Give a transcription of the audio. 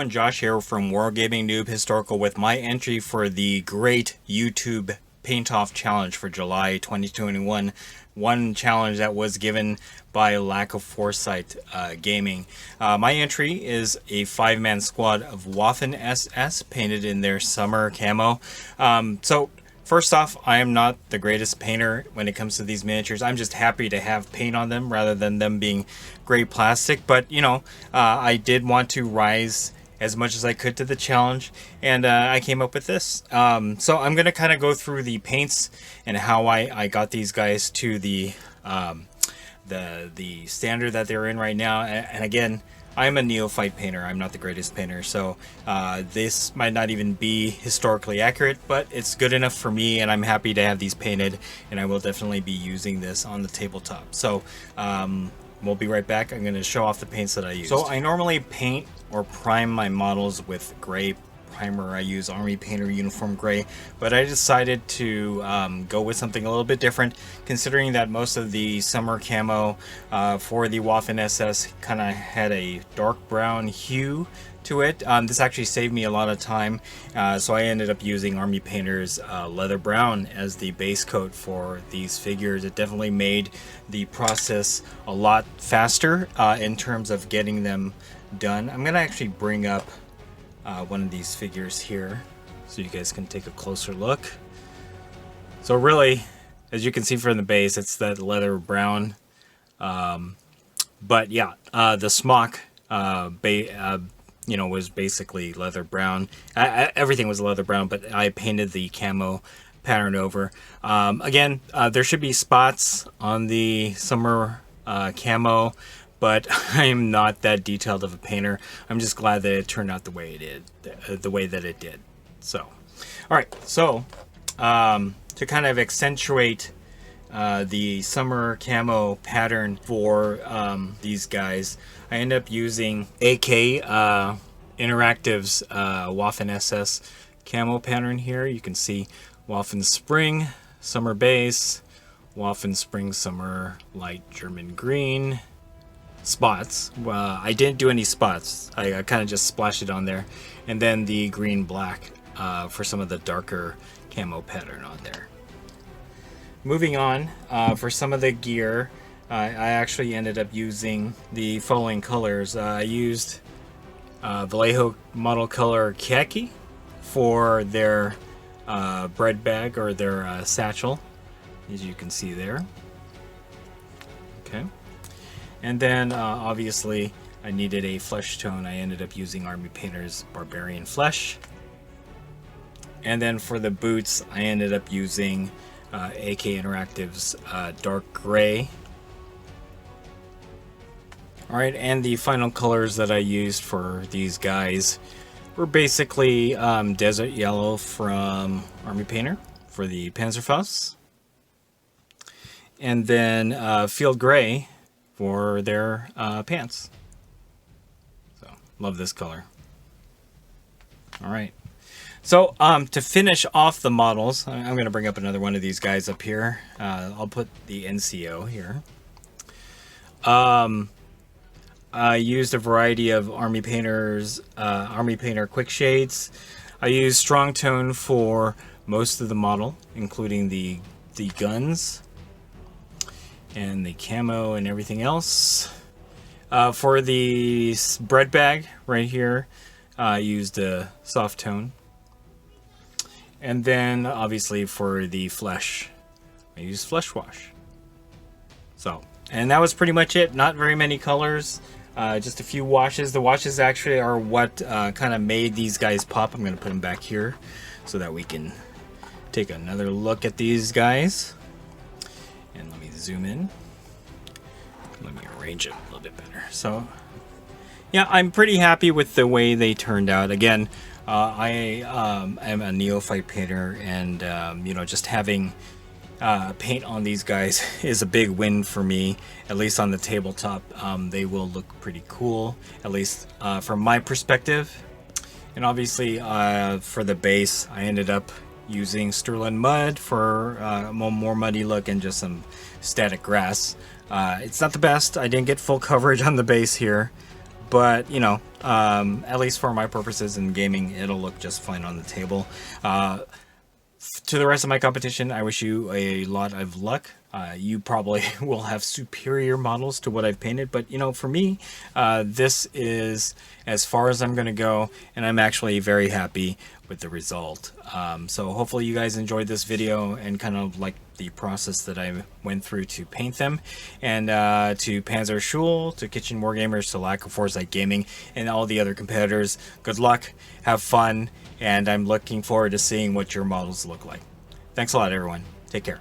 everyone, Josh here from Wargaming Noob Historical with my entry for the great YouTube Paint Off Challenge for July 2021. One challenge that was given by Lack of Foresight Gaming. My entry is a 5-man squad of Waffen SS painted in their summer camo. So first off, I am not the greatest painter when it comes to these miniatures. I'm just happy to have paint on them rather than them being gray plastic. But, you know, I did want to rise as much as I could to the challenge, and I came up with this. So I'm going to kind of go through the paints and how I got these guys to the standard that they're in right now. And again, I'm a neophyte painter. I'm not the greatest painter, so this might not even be historically accurate, but it's good enough for me, and I'm happy to have these painted, and I will definitely be using this on the tabletop. So we'll be right back. I'm going to show off the paints that I use. So I normally paint or prime my models with gray primer. I use Army Painter Uniform Gray, but I decided to go with something a little bit different, considering that most of the summer camo for the Waffen SS kind of had a dark brown hue to it. This actually saved me a lot of time, so I ended up using Army Painter's leather brown as the base coat for these figures. It definitely made the process a lot faster in terms of getting them done. I'm gonna actually bring up one of these figures here so you guys can take a closer look. So really, as you can see from the base, it's that leather brown, but yeah, the smock you know, was basically leather brown. Everything was leather brown, but I painted the camo pattern over. Again, there should be spots on the summer camo, but I'm not that detailed of a painter. I'm just glad that it turned out the way it did, the way that it did. So, all right. So, to kind of accentuate the summer camo pattern for these guys, I end up using AK Interactive's Waffen SS camo pattern here. You can see Waffen Spring Summer Base, Waffen Spring Summer Light German Green spots. I didn't do any spots. I kind of just splashed it on there, and then the green black for some of the darker camo pattern on there. Moving on, for some of the gear, I actually ended up using the following colors. I used Vallejo model color khaki for their bread bag or their satchel, as you can see there. Okay. And then obviously I needed a flesh tone. I ended up using Army Painter's Barbarian Flesh. And then for the boots, I ended up using AK Interactive's Dark Gray. Alright, and the final colors that I used for these guys were basically Desert Yellow from Army Painter for the Panzerfaust. And then Field Gray for their pants. So, love this color. Alright. So, to finish off the models, I'm going to bring up another one of these guys up here. I'll put the NCO here. I used a variety of Army Painter's Army Painter quick shades. I used strong tone for most of the model, including the guns and the camo and everything else. For the bread bag right here, I used a soft tone. And then obviously for the flesh, I used flesh wash. So, and that was pretty much it. Not very many colors, just a few washes. The washes actually are what kind of made these guys pop. I'm going to put them back here so that we can take another look at these guys. And let me zoom in. Let me arrange it a little bit better. So, yeah, I'm pretty happy with the way they turned out. Again, I am a neophyte painter, and you know, just having paint on these guys is a big win for me, at least on the tabletop. They will look pretty cool, at least from my perspective. And obviously for the base, I ended up using Sterling Mud for a more muddy look and just some static grass. It's not the best. I didn't get full coverage on the base here, but you know, at least for my purposes in gaming, it'll look just fine on the table. To the rest of my competition, I wish you a lot of luck. You probably will have superior models to what I've painted, but you know, for me, this is as far as I'm going to go, and I'm actually very happy with the result. So hopefully you guys enjoyed this video and kind of like the process that I went through to paint them. And to Panzer Shule, to Kitchen Wargamers, to Lack of Foresight Gaming, and all the other competitors, good luck, have fun, and I'm looking forward to seeing what your models look like. Thanks a lot, everyone. Take care.